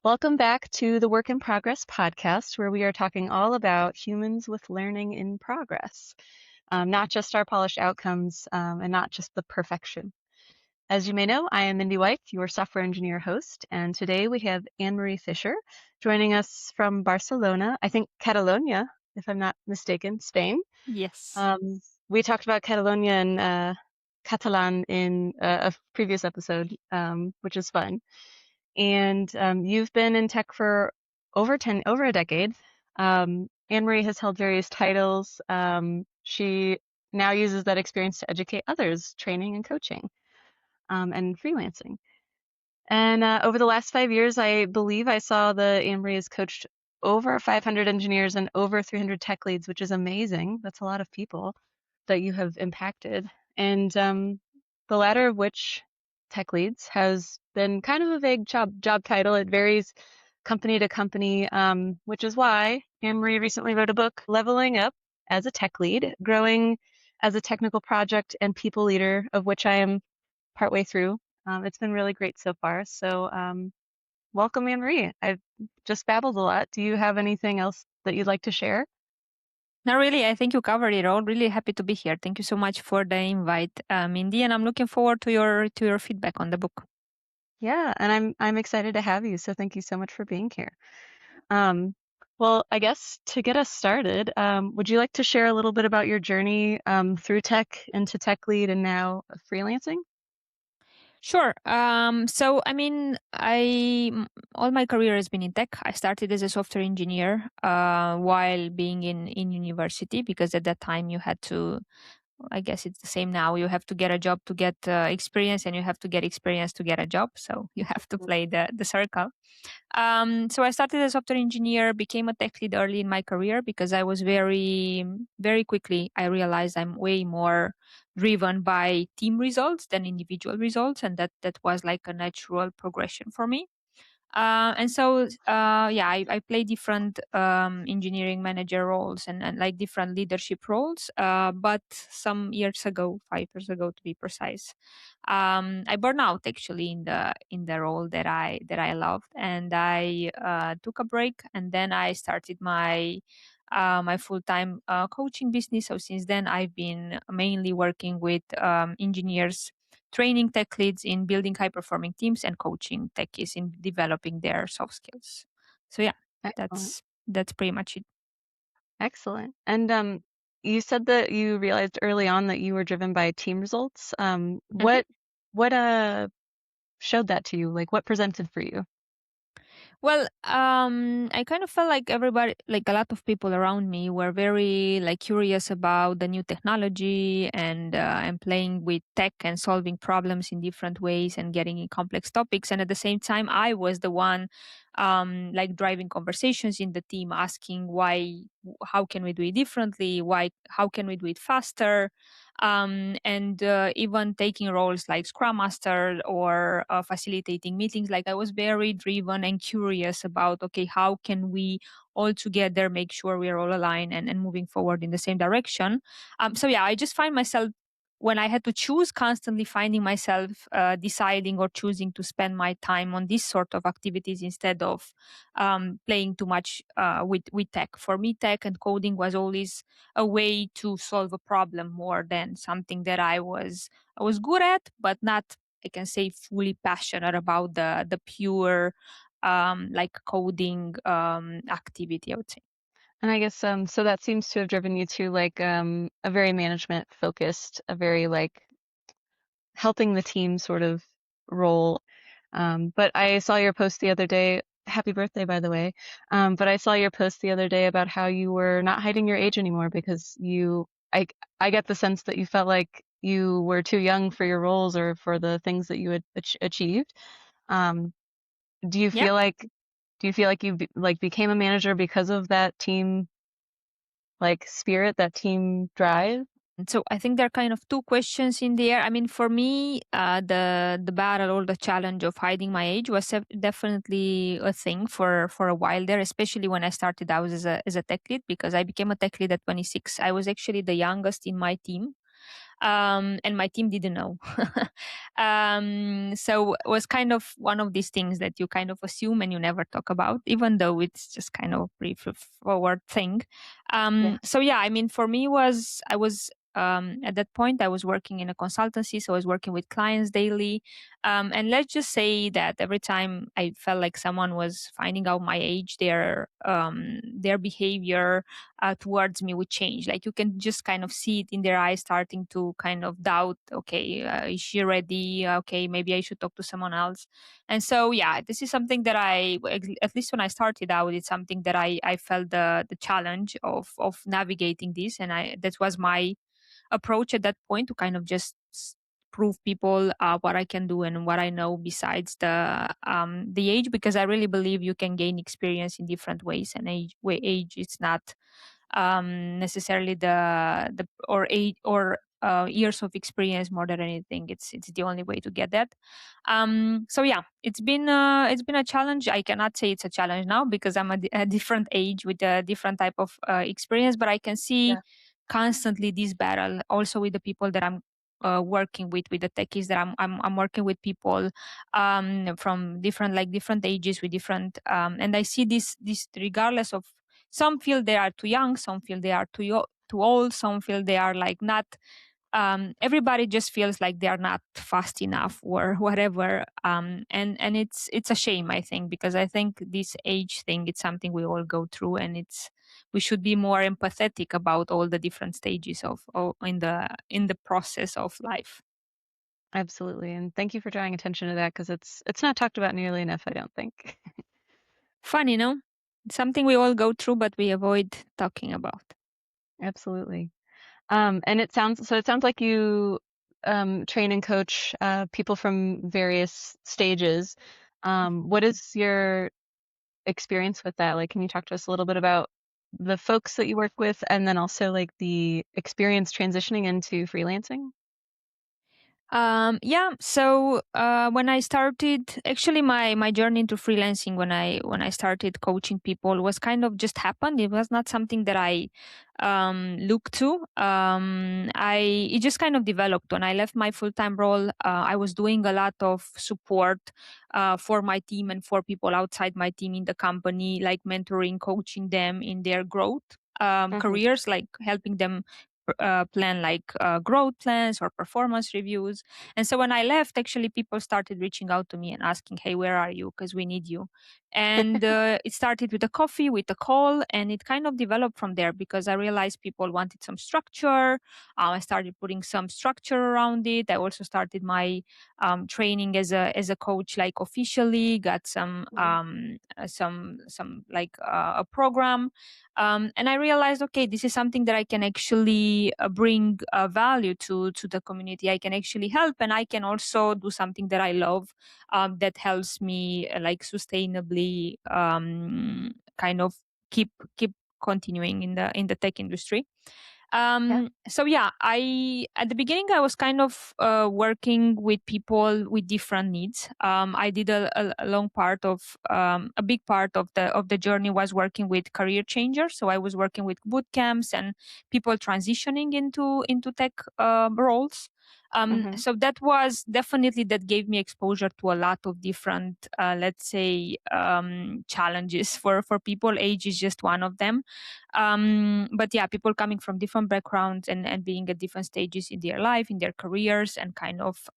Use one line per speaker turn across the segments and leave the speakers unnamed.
Welcome back to the Work in Progress podcast, where we are talking all about humans with learning in progress, not just our polished outcomes and not just the perfection. As you may know, I am Mindy White, your software engineer host, and today we have Anemari Fiser joining us from Barcelona, I think Catalonia, if I'm not mistaken, Spain.
Yes.
We talked about Catalonia and Catalan in a previous episode, which is fun. And you've been in tech for over a decade. Anne-Marie has held various titles. She now uses that experience to educate others, training and coaching, and freelancing. And over the last 5 years, I believe I saw that Anne-Marie has coached over 500 engineers and over 300 tech leads, which is amazing. That's a lot of people that you have impacted. And the latter of which, tech leads, has been kind of a vague job title. It varies company to company, which is why Anne-Marie recently wrote a book, Leveling Up as a Tech Lead, Growing as a Technical Project and People Leader, of which I am partway through. It's been really great so far. So welcome, Anne-Marie. I've just babbled a lot. Do you have anything else that you'd like to share?
No, really, I think you covered it all. Really happy to be here. Thank you so much for the invite, Mindy, and I'm looking forward to your feedback on the book.
Yeah, and I'm excited to have you. So thank you so much for being here. Um, well, I guess to get us started, would you like to share a little bit about your journey through tech into tech lead and now freelancing?
Sure. So I mean, all my career has been in tech. I started as a software engineer while being in university because at that time you had to. I guess it's the same now. You have to get a job to get experience, and you have to get experience to get a job. So you have to play the circle. So I started as a software engineer, became a tech lead early in my career because I was very quickly, I realized I'm way more driven by team results than individual results. And that was like a natural progression for me. Yeah, I play different engineering manager roles and like different leadership roles. But some years ago, 5 years ago to be precise, I burned out actually in the role that I loved, and I took a break, and then I started my full time coaching business. So since then, I've been mainly working with engineers, training tech leads in building high performing teams, and coaching techies in developing their soft skills. So yeah,
Excellent.
that's pretty much it.
Excellent. And you said that you realized early on that you were driven by team results. What showed that to you? Like what presented for you?
Well, I kind of felt like everybody, like a lot of people around me, were very like curious about the new technology and playing with tech and solving problems in different ways and getting in complex topics. And at the same time, I was the one like driving conversations in the team, asking how can we do it differently? How can we do it faster? And even taking roles like Scrum Master or facilitating meetings. Like I was very driven and curious about, okay, how can we all together make sure we are all aligned and moving forward in the same direction? So yeah, I just find myself when I had to choose, constantly finding myself deciding or choosing to spend my time on this sort of activities instead of playing too much with tech. For me, tech and coding was always a way to solve a problem more than something that I was good at, but not, I can say, fully passionate about the pure like coding activity, I would say.
And I guess so that seems to have driven you to like a very management focused, a very like helping the team sort of role. But I saw your post the other day. Happy birthday, by the way. But I saw your post the other day about how you were not hiding your age anymore because I get the sense that you felt like you were too young for your roles or for the things that you had achieved. Um, do you
Yeah.
feel like like became a manager because of that team like spirit, that team drive?
So I think there are kind of two questions in there. I mean, for me, the battle or the challenge of hiding my age was definitely a thing for a while there, especially when I started out as a tech lead, because I became a tech lead at 26. I was actually the youngest in my team. And my team didn't know. So it was kind of one of these things that you kind of assume and you never talk about, even though it's just kind of a brief forward thing.
Yeah.
So yeah, I mean, for me was I was at that point I was working in a consultancy, so I was working with clients daily. And let's just say that every time I felt like someone was finding out my age, their behavior towards me would change. Like you can just kind of see it in their eyes, starting to kind of doubt. Okay, is she ready? Okay, maybe I should talk to someone else. And so yeah, this is something that at least when I started out, it's something that I felt the challenge of navigating this, and I that was my approach at that point to kind of just prove people what I can do and what I know besides the age, because I really believe you can gain experience in different ways, and age is not necessarily the or age or years of experience more than anything. It's the only way to get that. So yeah, it's been a challenge. I cannot say it's a challenge now because I'm a different age with a different type of experience, but I can see
Yeah.
constantly this battle also with the people that I'm working with the techies that I'm working with people from different ages with different and I see this regardless of, some feel they are too young, some feel they are too old, some feel they are like not. Everybody just feels like they are not fast enough or whatever. And it's a shame, I think, because I think this age thing, it's something we all go through, and we should be more empathetic about all the different stages of in the process of life.
Absolutely. And thank you for drawing attention to that because it's not talked about nearly enough, I don't think.
Funny, no? It's something we all go through, but we avoid talking about.
Absolutely. And it sounds like you train and coach people from various stages. What is your experience with that? Like, can you talk to us a little bit about the folks that you work with and then also like the experience transitioning into freelancing?
Yeah. So when I started, actually, my journey into freelancing, when I started coaching people, was kind of just happened. It was not something that I looked to. I It just kind of developed when I left my full time role. I was doing a lot of support for my team and for people outside my team in the company, like mentoring, coaching them in their growth
Hmm.
careers, like helping them plan like growth plans or performance reviews. And so when I left, actually, people started reaching out to me and asking, "Hey, where are you? Because we need you." And it started with a coffee, with a call, and it kind of developed from there because I realized people wanted some structure. I started putting some structure around it. I also started my training as a coach, like officially. Got some like a program, and I realized, okay, this is something that I can actually bring value to the community. I can actually help, and I can also do something that I love, that helps me like sustainably kind of keep continuing in the tech industry.
Yeah.
So yeah, I at the beginning I was kind of working with people with different needs. I did a long part of a big part of the journey was working with career changers. So I was working with boot camps and people transitioning into tech roles.
Hmm.
So that was definitely, that gave me exposure to a lot of different, let's say, challenges for people. Age is just one of them. But yeah, people coming from different backgrounds and being at different stages in their life, in their careers, and kind of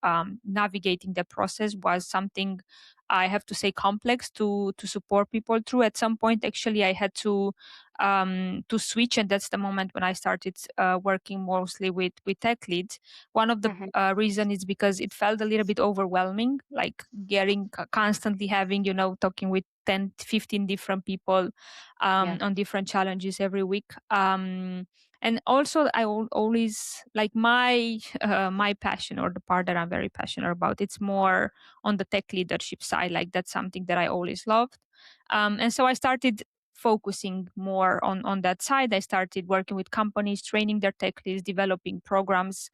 navigating the process was something, I have to say, complex to support people through. At some point, actually, I had to switch, and that's the moment when I started working mostly with tech leads. One of the
Hmm.
reason is because it felt a little bit overwhelming, like getting constantly having, talking with 10 15 different people
Yeah.
on different challenges every week. And also, I always like my passion, or the part that I'm very passionate about. It's more on the tech leadership side. Like that's something that I always loved, and so I started focusing more on that side. I started working with companies, training their tech leads, developing programs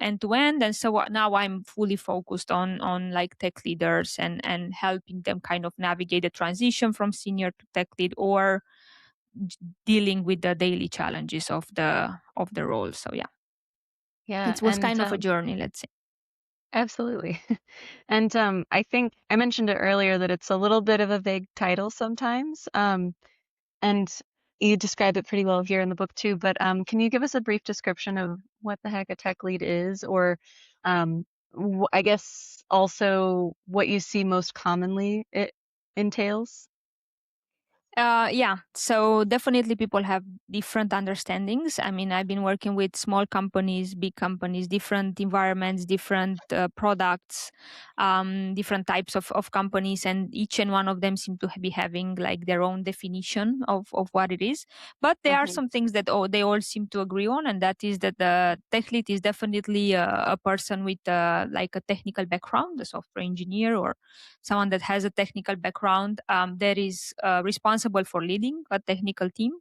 end to end. And so now I'm fully focused on like tech leaders and helping them kind of navigate the transition from senior to tech lead, or dealing with the daily challenges of the role. So yeah.
Yeah,
It was
and
kind of a journey, let's say.
absolutely. And I think I mentioned it earlier that it's a little bit of a vague title sometimes. And you describe it pretty well here in the book too, but can you give us a brief description of what the heck a tech lead is, or um, I guess also what you see most commonly it entails?
Yeah, so definitely people have different understandings. I mean, I've been working with small companies, big companies, different environments, different products, different types of companies, and each and one of them seem to be having like their own definition of what it is. But there are
Hmm.
some things that they all seem to agree on, and that is that the tech lead is definitely a person with like a technical background, a software engineer or someone that has a technical background that is responsible for leading a technical team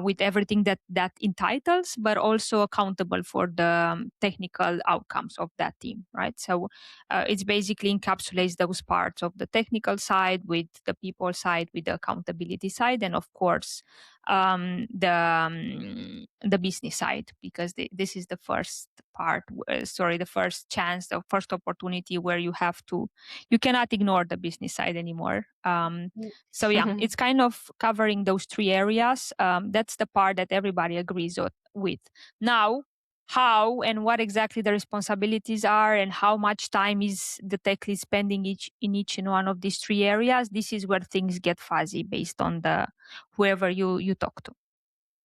with everything that entitles, but also accountable for the technical outcomes of that team, right? So it basically encapsulates those parts of the technical side with the people side, with the accountability side, and of course the business side, because this is the first part, sorry, the first chance, the first opportunity where you cannot ignore the business side anymore. So yeah, it's kind of covering those three areas. That's the part that everybody agrees with. Now, how and what exactly the responsibilities are, and how much time is the tech lead spending in each and one of these three areas? This is where things get fuzzy based on the whoever you talk to.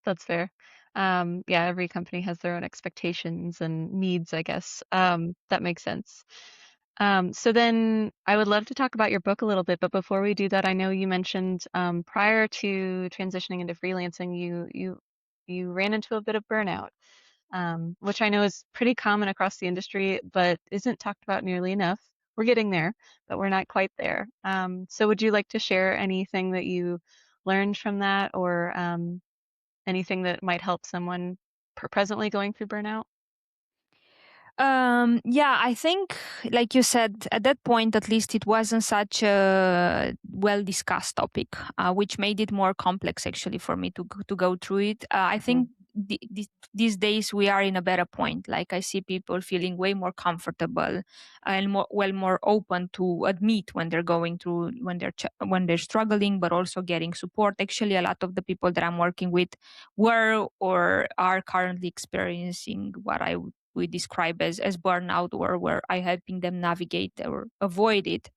That's fair. Yeah, every company has their own expectations and needs, I guess. That makes sense. So then I would love to talk about your book a little bit, but before we do that, I know you mentioned prior to transitioning into freelancing, you ran into a bit of burnout, which I know is pretty common across the industry, but isn't talked about nearly enough. We're getting there, but we're not quite there. So would you like to share anything that you learned from that, or anything that might help someone presently going through burnout?
Yeah, I think, like you said, at that point, at least it wasn't such a well discussed topic, which made it more complex actually for me to go through it. I think
Hmm.
these days we are in a better point. Like I see people feeling way more comfortable and more open to admit when they're going through, when they're struggling, but also getting support. Actually, a lot of the people that I'm working with were or are currently experiencing what we describe as burnout, or where I helping them navigate or avoid it,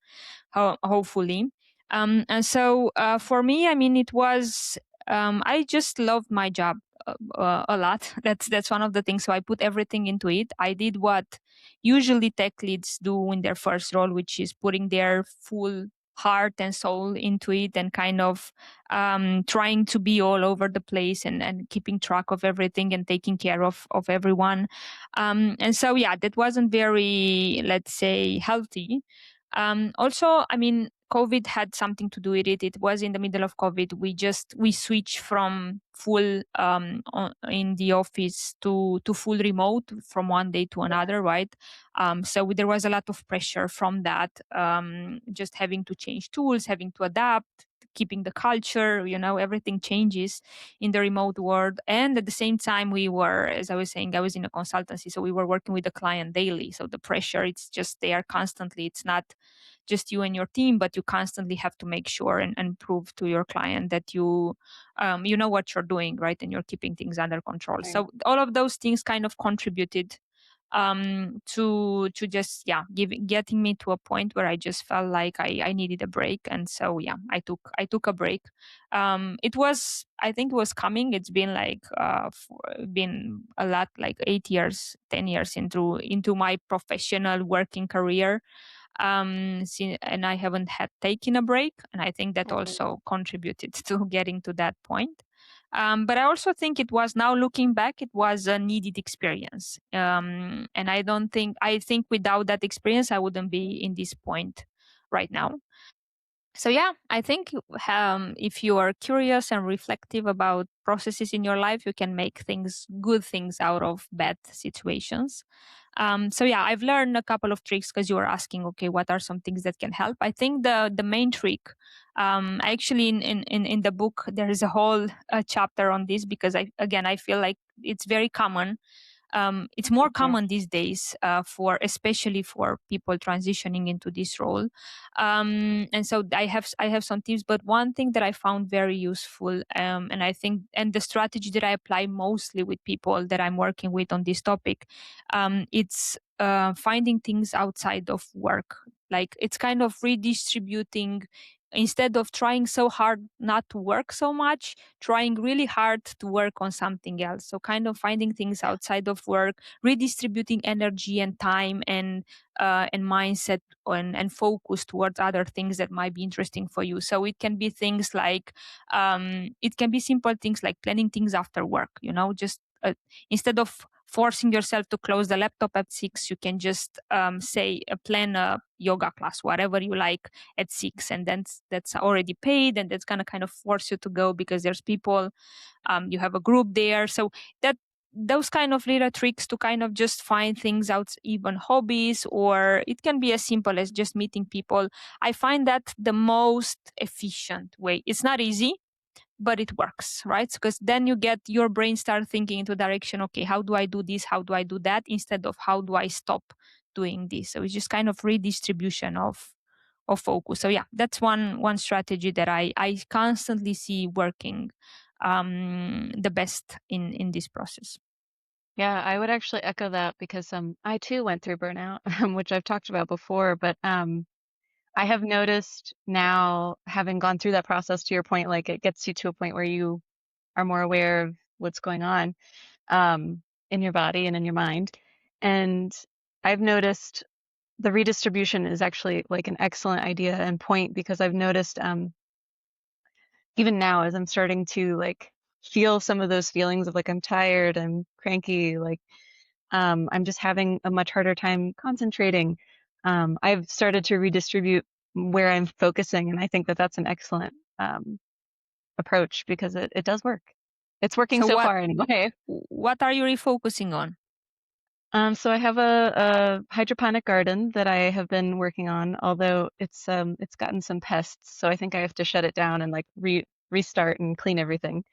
hopefully. And so for me, I mean, it was I just loved my job a lot. That's one of the things. So I put everything into it. I did what usually tech leads do in their first role, which is putting their full heart and soul into it, and kind of trying to be all over the place, and keeping track of everything and taking care of everyone. And so yeah, that wasn't very, let's say, healthy. Also, I mean, COVID had something to do with it. It was in the middle of COVID. We switched from full in the office to full remote from one day to
Yeah.
another, right? So there was a lot of pressure from that. Just having to change tools, having to adapt, keeping the culture. Everything changes in the remote world. And at the same time, we were, as I was saying, I was in a consultancy, so we were working with the client daily. So the pressure, it's just there constantly. It's not just you and your team, but you constantly have to make sure and prove to your client that you know what you're doing, right, and you're keeping things under control.
Right.
So all of those things kind of contributed to just, yeah, getting me to a point where I just felt like I needed a break. And so yeah, I took a break. It was, I think it was coming. It's been like been a lot, like 8 years, 10 years into my professional working career. And I haven't had taken a break, and I think that
Mhm.
also contributed to getting to that point. But I also think it was, now looking back, it was a needed experience. And I think without that experience, I wouldn't be in this point right now. So yeah, I think if you are curious and reflective about processes in your life, you can make good things out of bad situations. So yeah, I've learned a couple of tricks, because you were asking, okay, what are some things that can help? I think the main trick, actually in the book, there is a whole chapter on this, because I feel like it's very common. It's more
Yeah.
common these days, for especially for people transitioning into this role. And so I have some tips, but one thing that I found very useful, and I think, and the strategy that I apply mostly with people that I'm working with on this topic, it's finding things outside of work. Like, it's kind of redistributing. Instead of trying so hard not to work so much, trying really hard to work on something else. So kind of finding things
Yeah.
outside of work, redistributing energy and time and mindset and focus towards other things that might be interesting for you. So it can be things like, it can be simple things like planning things after work. Just instead of forcing yourself to close the laptop at 6, you can just say plan a yoga class, whatever you like, at 6, and then that's already paid, and that's going to kind of force you to go because there's people, you have a group there. So that those kind of little tricks to kind of just find things out, even hobbies, or it can be as simple as just meeting people. I find that the most efficient way. It's not easy, but it works, right? Because then you get your brain start thinking into direction, okay, how do I do this, how do I do that, instead of how do I stop doing this. So it's just kind of redistribution of focus. So yeah, that's one strategy that I constantly see working the best in this process.
Yeah, I would actually echo that because I too went through burnout, which I've talked about before, but I have noticed now, having gone through that process, to your point, like it gets you to a point where you are more aware of what's going on um, in your body and in your mind. And I've noticed the redistribution is actually like an excellent idea and point because I've noticed even now as I'm starting to like feel some of those feelings of like I'm tired, I'm cranky, like I'm just having a much harder time concentrating. I've started to redistribute where I'm focusing, and I think that that's an excellent approach because it does work. It's working
So
so
what
far anyway.
what are you refocusing on?
So I have a hydroponic garden that I have been working on, although it's gotten some pests, so I think I have to shut it down and like restart and clean everything.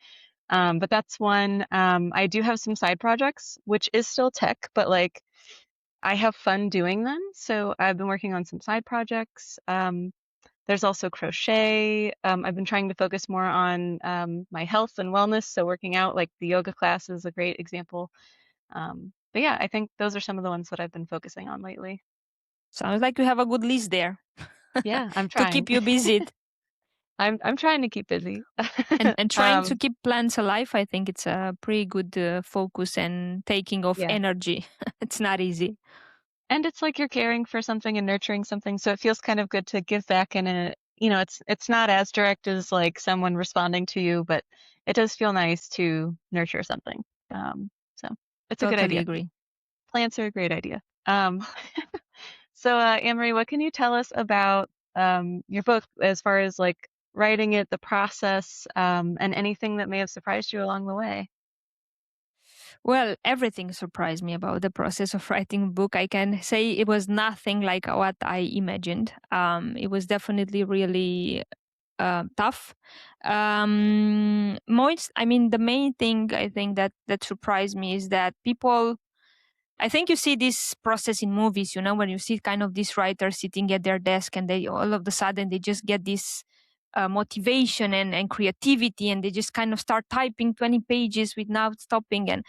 But that's one. I do have some side projects, which is still tech, but like I have fun doing them. So I've been working on some side projects. There's also crochet. I've been trying to focus more on my health and wellness. So working out, like the yoga class is a great example. But yeah, I think those are some of the ones that I've been focusing on lately.
Sounds like you have a good list there
Yeah, I'm
to
trying.
keep you busy.
I'm trying to keep busy.
And trying to
Um,
keep plants alive, I think it's a pretty good focus and taking of
yeah.
energy. It's not easy.
And it's like you're caring for something and nurturing something, so it feels kind of good to give back in a, it's not as direct as like someone responding to you, but it does feel nice to nurture something. So it's a good
Totally
idea.
agree.
Plants are a great idea. So Anne-Marie, what can you tell us about your book as far as like writing it, the process, and anything that may have surprised you along the way?
Well, everything surprised me about the process of writing a book. I can say it was nothing like what I imagined. It was definitely really tough. I mean, the main thing I think that surprised me is that people. I think you see this process in movies, when you see kind of this writer sitting at their desk and they all of a sudden they just get this motivation and creativity and they just kind of start typing 20 pages without stopping. And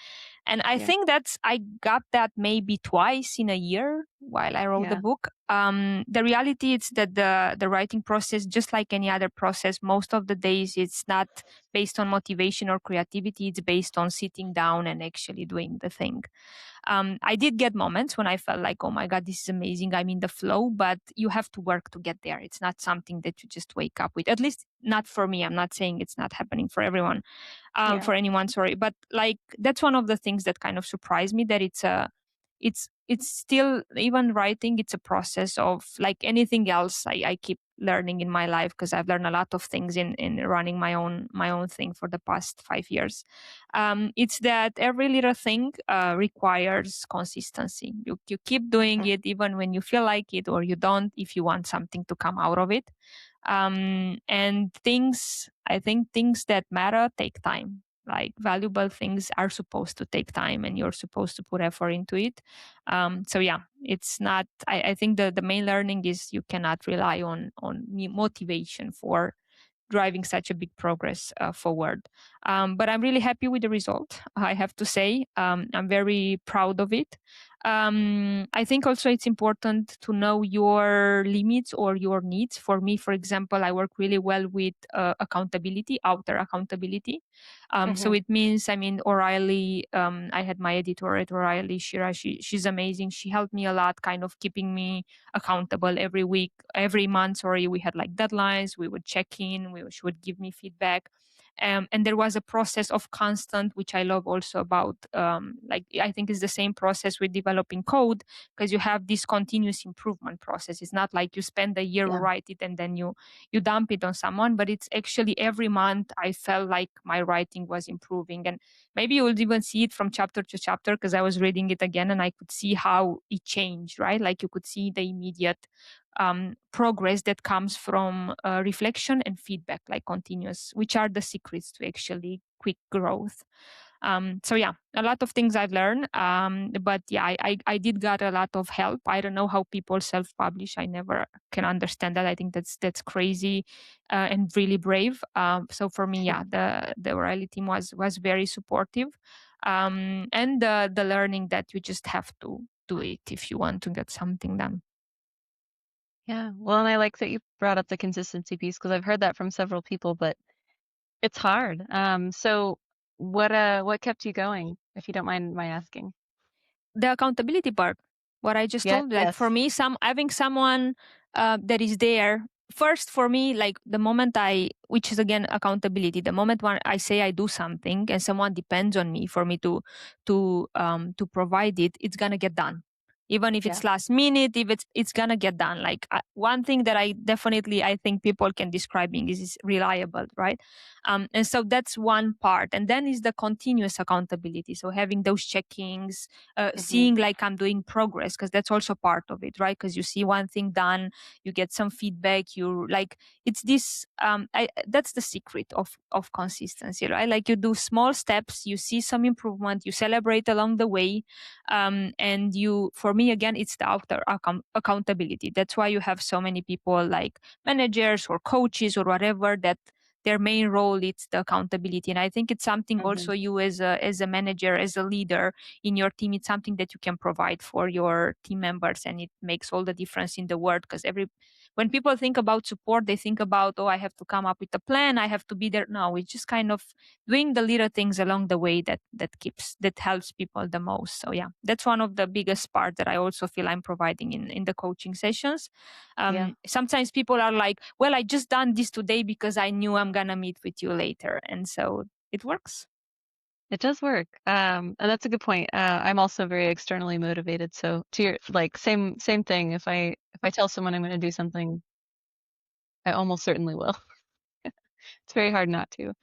I
Yeah,
think I got that maybe twice in a year while I wrote the
yeah,
book. The reality is that the writing process, just like any other process, most of the days it's not based on motivation or creativity. It's based on sitting down and actually doing the thing. I did get moments when I felt like, oh my God, this is amazing. I'm in the flow, but you have to work to get there. It's not something that you just wake up with, at least not for me. I'm not saying it's not happening for everyone,
yeah,
for anyone, sorry. But like, that's one of the things that kind of surprised me, that it's still, even writing, it's a process of like anything else. I keep learning in my life because I've learned a lot of things in running my own thing for the past 5 years. It's that every little thing requires consistency. You keep doing
mhm,
it even when you feel like it or you don't, if you want something to come out of it. And I think things that matter take time. Like valuable things are supposed to take time, and you're supposed to put effort into it. So yeah, it's not. I think the main learning is you cannot rely on motivation for driving such a big progress forward. But I'm really happy with the result, I have to say. I'm very proud of it. I think also it's important to know your limits or your needs. For me, for example, I work really well with accountability, outer accountability. So
Hmm.
it means, I mean, O'Reilly, I had my editor at O'Reilly, Shira, she's amazing. She helped me a lot, kind of keeping me accountable every week, every month. Sorry, we had like deadlines. We would check in. She would give me feedback, and there was a process of constant, which I love also about. Like I think it's the same process with developing code, because you have this continuous improvement process. It's not like you spend a year to
Yeah.
write it and then you dump it on someone, but it's actually every month I felt like my writing was improving. And maybe you would even see it from chapter to chapter, because I was reading it again and I could see how it changed, right? Like you could see the immediate progress that comes from reflection and feedback, like continuous, which are the secrets to actually quick growth. So yeah, a lot of things I've learned. But yeah, I did got a lot of help. I don't know how people self-publish. I never can understand that. I think that's crazy and really brave. So for me, yeah, the O'Reilly team was very supportive, and the learning that you just have to do it if you want to get something done.
Yeah. Well, and I like that you brought up the consistency piece because I've heard that from several people, but it's hard. So what kept you going, if you don't mind my asking?
The accountability part, what I just
Yeah,
told, like for
yes.
me, some having someone that is there first for me, like the moment which is again accountability, the moment when I say I do something and someone depends on me for me to provide it, it's gonna get done. Even if
Yeah.
it's last minute, if it's gonna get done. Like one thing that I think people can describing is reliable, right? And so that's one part, and then is the continuous accountability. So having those checkings,
Hmm.
seeing like I'm doing progress, because that's also part of it, right? Because you see one thing done, you get some feedback, you like it's this. That's the secret of consistency, right? Like you do small steps, you see some improvement, you celebrate along the way, and you. For me, again, it's the outer accountability. That's why you have so many people like managers or coaches or whatever that their main role is the accountability. And I think it's something
Hmm.
also you as a manager, as a leader in your team, it's something that you can provide for your team members, and it makes all the difference in the world. Because every when people think about support, they think about, oh, I have to come up with a plan, I have to be there. No, it's just kind of doing the little things along the way that helps people the most. So yeah, that's one of the biggest part that I also feel I'm providing in the coaching sessions.
Yeah.
Sometimes people are like, well, I just done this today because I knew I'm gonna meet with you later, and so it works.
It does work. And that's a good point. I'm also very externally motivated. So to your like same thing. If I tell someone I'm going to do something, I almost certainly will. It's very hard not to.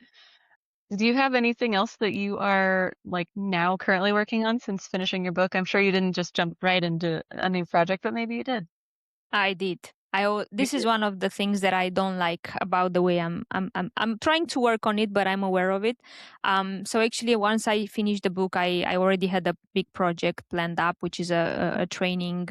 Do you have anything else that you are like now currently working on since finishing your book? I'm sure you didn't just jump right into a new project, but maybe you did.
I did.
You
This is
did.
one of the things that I don't like about the way I'm trying to work on it, but I'm aware of it. So actually, once I finished the book, I already had a big project planned up, which is a training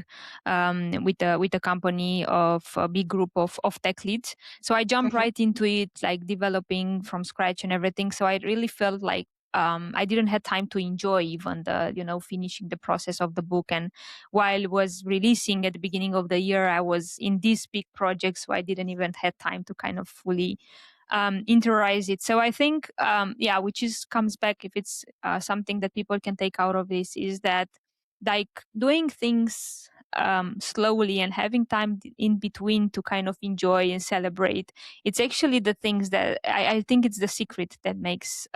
with a company of a big group of tech leads. So I jumped
Hmm.
right into it, like developing from scratch and everything. So I really felt like I didn't have time to enjoy even the finishing the process of the book. And while was releasing at the beginning of the year, I was in this big project, so I didn't even have time to kind of fully interiorize it. So I think yeah, which is comes back, if it's something that people can take out of this, is that like doing things slowly and having time in between to kind of enjoy and celebrate, it's actually the things that I think it's the secret that makes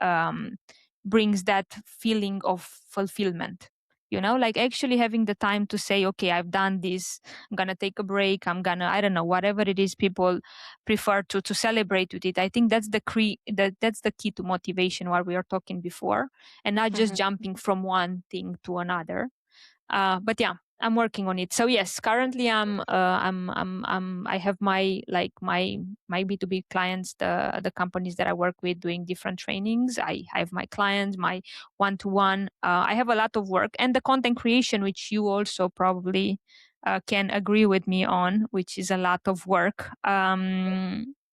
brings that feeling of fulfillment. Like actually having the time to say, okay, I've done this, I'm gonna take a break, I'm gonna, I don't know, whatever it is people prefer to celebrate with it. I think that's the key to motivation, what we were talking before, and not just
Hmm.
jumping from one thing to another. But yeah, I'm working on it. So yes, currently I have my B2B clients, the companies that I work with doing different trainings. I have my clients, my one-to-one. I have a lot of work and the content creation, which you also probably can agree with me on, which is a lot of work.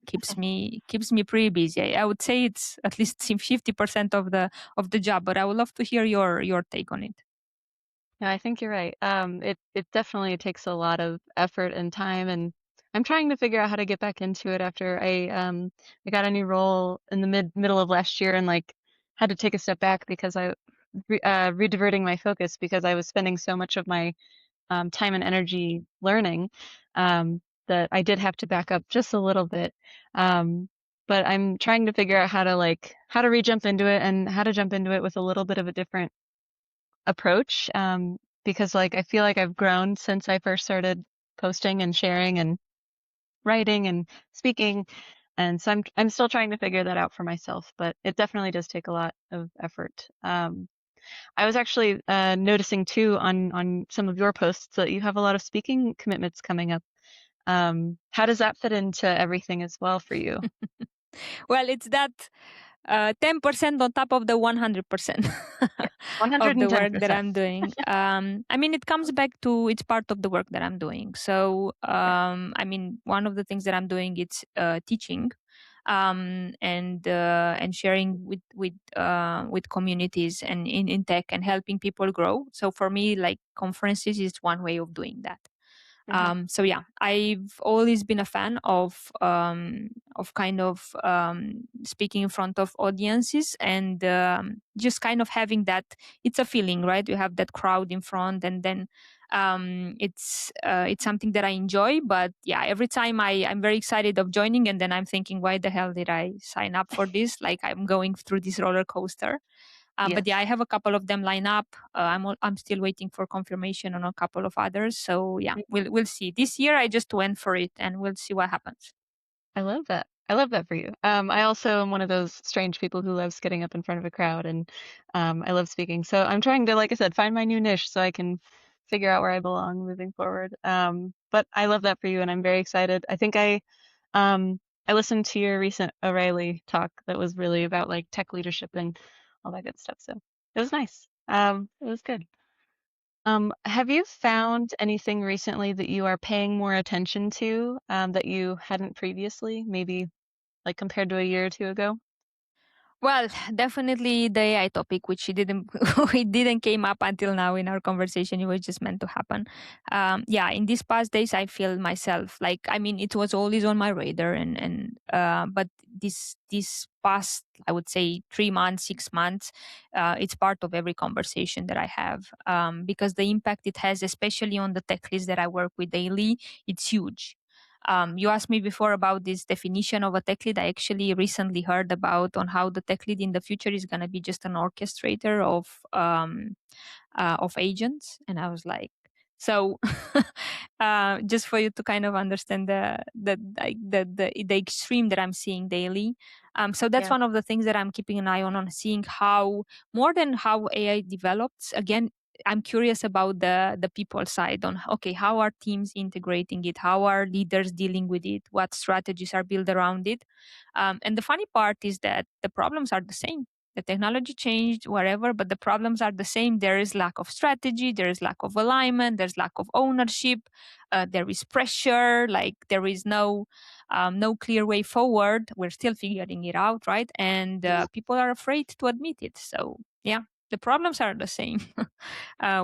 Keeps me pretty busy. I would say it's at least 50% of the job, but I would love to hear your take on it.
Yeah, I think you're right. It definitely takes a lot of effort and time, and I'm trying to figure out how to get back into it after I got a new role in the middle of last year and like had to take a step back because rediverting my focus because I was spending so much of my time and energy learning that I did have to back up just a little bit. But I'm trying to figure out how to re-jump into it and how to jump into it with a little bit of a different approach because like I feel like I've grown since I first started posting and sharing and writing and speaking, and so I'm still trying to figure that out for myself, but it definitely does take a lot of effort. I was actually noticing too on some of your posts that you have a lot of speaking commitments coming up. How does that fit into everything as well for you?
Well, it's that 10% on top of the 100%
Yeah,
of the work that
110%.
I'm doing. I mean, it comes back to it's part of the work that I'm doing. So,
Yeah.
I mean, one of the things that I'm doing it's teaching and sharing with communities and in tech and helping people grow. So for me, like conferences is one way of doing that.
Hmm.
So yeah, I've always been a fan of kind of speaking in front of audiences and just kind of having that. It's a feeling, right? You have that crowd in front, and then it's something that I enjoy. But yeah, every time I'm very excited of joining, and then I'm thinking, why the hell did I sign up for this? Like I'm going through this roller coaster. But yeah, I
Yes.
have a couple of them line up. I'm still waiting for confirmation on a couple of others. So yeah, we'll see. This year I just went for it, and we'll see what happens.
I love that. I love that for you. I also am one of those strange people who loves getting up in front of a crowd, and I love speaking. So I'm trying to, like I said, find my new niche so I can figure out where I belong moving forward. But I love that for you, and I'm very excited. I listened to your recent O'Reilly talk that was really about like tech leadership and all that good stuff. So it was nice. It was good. Have you found anything recently that you are paying more attention to, that you hadn't previously, maybe like compared to a year or two ago?
Well, definitely the AI topic, which it didn't it didn't came up until now in our conversation. It was just meant to happen. Yeah, in these past days, I feel myself like I mean, it was always on my radar, and but this past, I would say 3 months, 6 months, it's part of every conversation that I have because the impact it has, especially on the tech leads that I work with daily, it's huge. You asked me before about this definition of a tech lead. I actually recently heard about on how the tech lead in the future is going to be just an orchestrator of agents, and I was like, so just for you to kind of understand the extreme that I'm seeing daily. So that's
Yeah.
one of the things that I'm keeping an eye on seeing how more than how AI develops. Again, I'm curious about the people side on okay, how are teams integrating it? How are leaders dealing with it? What strategies are built around it? And the funny part is that the problems are the same. The technology changed, whatever, but the problems are the same. There is lack of strategy, there is lack of alignment, there's lack of ownership, there is pressure, like there is no clear way forward. We're still figuring it out, right? And
Yeah.
people are afraid to admit it. So yeah, the problems are the same,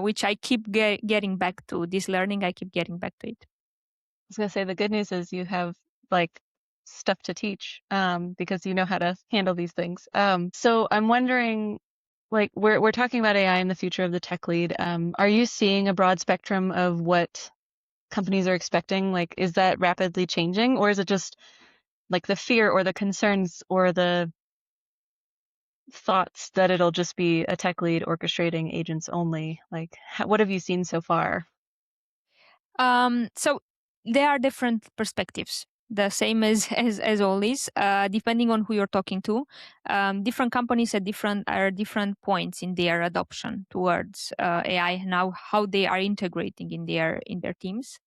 which I keep getting back to. This learning, I keep getting back to it.
I was gonna say the good news is you have like stuff to teach, because you know how to handle these things. So I'm wondering, like we're talking about AI in the future of the tech lead. Are you seeing a broad spectrum of what companies are expecting? Like, is that rapidly changing, or is it just like the fear or the concerns or the thoughts that it'll just be a tech lead orchestrating agents only? Like, what have you seen so far?
So there are different perspectives. the same as always, depending on who you're talking to. Different companies are different points in their adoption towards AI now, how they are integrating in their teams.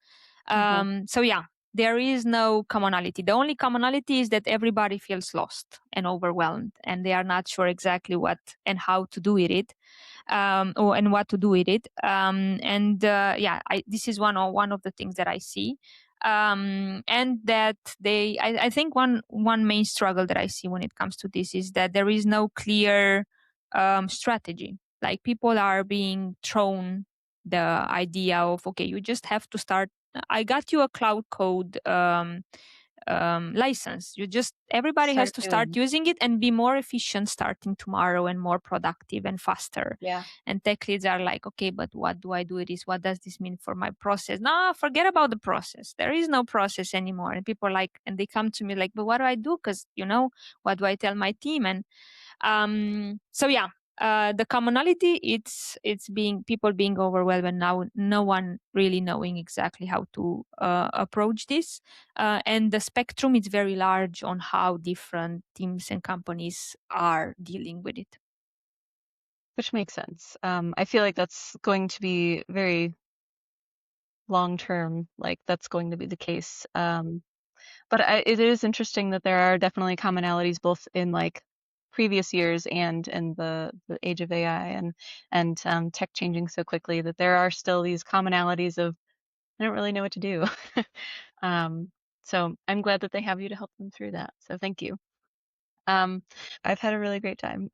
Mm-hmm.
So yeah, there is no commonality. The only commonality is that everybody feels lost and overwhelmed, and they are not sure exactly what and how to do with it, and what to do with it. And yeah, this is one of the things that I see. And that I think one main struggle that I see when it comes to this is that there is no clear strategy. Like people are being thrown the idea of, okay, you just have to start. I got you a cloud code license. Everybody has
Start
to start
doing.
using it and be more efficient starting tomorrow and more productive and faster.
Yeah.
And tech leads are like, okay, but what do I do with this? What does this mean for my process? No, forget about the process. There is no process anymore. And people are like, and they come to me like, but what do I do? Because, what do I tell my team? And so yeah, the commonality, it's being people being overwhelmed and now no one really knowing exactly how to approach this, and the spectrum is very large on how different teams and companies are dealing with it.
Which makes sense. I feel like that's going to be very long term, like that's going to be the case. But it is interesting that there are definitely commonalities both in like previous years and in the age of AI and tech changing so quickly that there are still these commonalities of I don't really know what to do. um, so I'm glad that they have you to help them through that. So thank you. Um, I've had a really great time.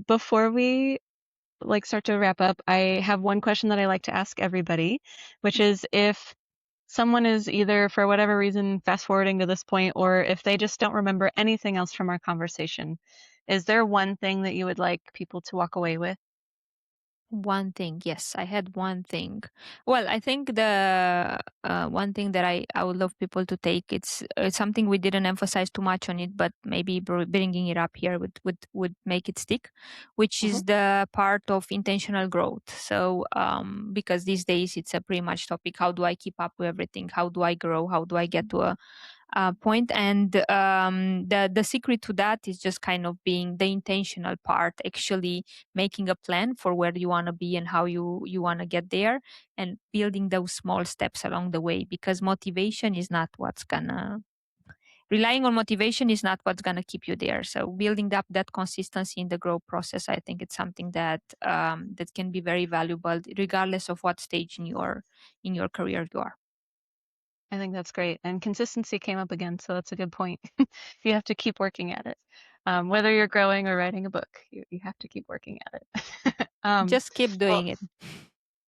Before we like start to wrap up, I have one question that I like to ask everybody, which is if someone is either for whatever reason fast forwarding to this point, or if they just don't remember anything else from our conversation, is there one thing that you would like people to walk away with?
One thing, yes, I had one thing. Well, I think the one thing that I would love people to take, it's something we didn't emphasize too much on it, but maybe bringing it up here would make it stick, which
Hmm.
is the part of intentional growth. So because these days it's a pretty much topic: how do I keep up with everything? How do I grow? How do I get to a point? And the secret to that is just kind of being the intentional part, actually making a plan for where you want to be and how you want to get there, and building those small steps along the way. Because motivation is not what's gonna relying on motivation is not what's gonna keep you there. So building up that consistency in the growth process, I think it's something that that can be very valuable, regardless of what stage in your career you are.
I think that's great. And consistency came up again, so that's a good point. You have to keep working at it. Whether you're growing or writing a book, you have to keep working at it.
Just keep
Well,
doing it.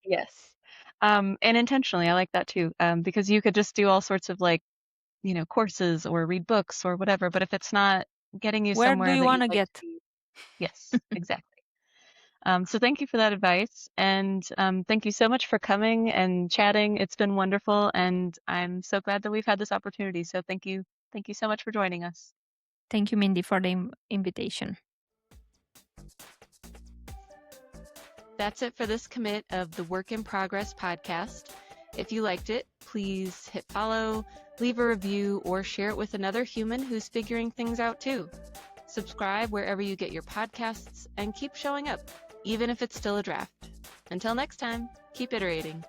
yes. And intentionally, I like that too. Because you could just do all sorts of like, courses or read books or whatever, but if it's not getting you
Where do
somewhere
you
that
want
you'd
to
like to
get?
be, yes, exactly. So thank you for that advice, and thank you so much for coming and chatting. It's been wonderful, and I'm so glad that we've had this opportunity. So thank you so much for joining us.
Thank you, Mindy, for the invitation.
That's it for this commit of the Work in Progress podcast. If you liked it, please hit follow, leave a review, or share it with another human who's figuring things out too. Subscribe wherever you get your podcasts and keep showing up, even if it's still a draft. Until next time, keep iterating.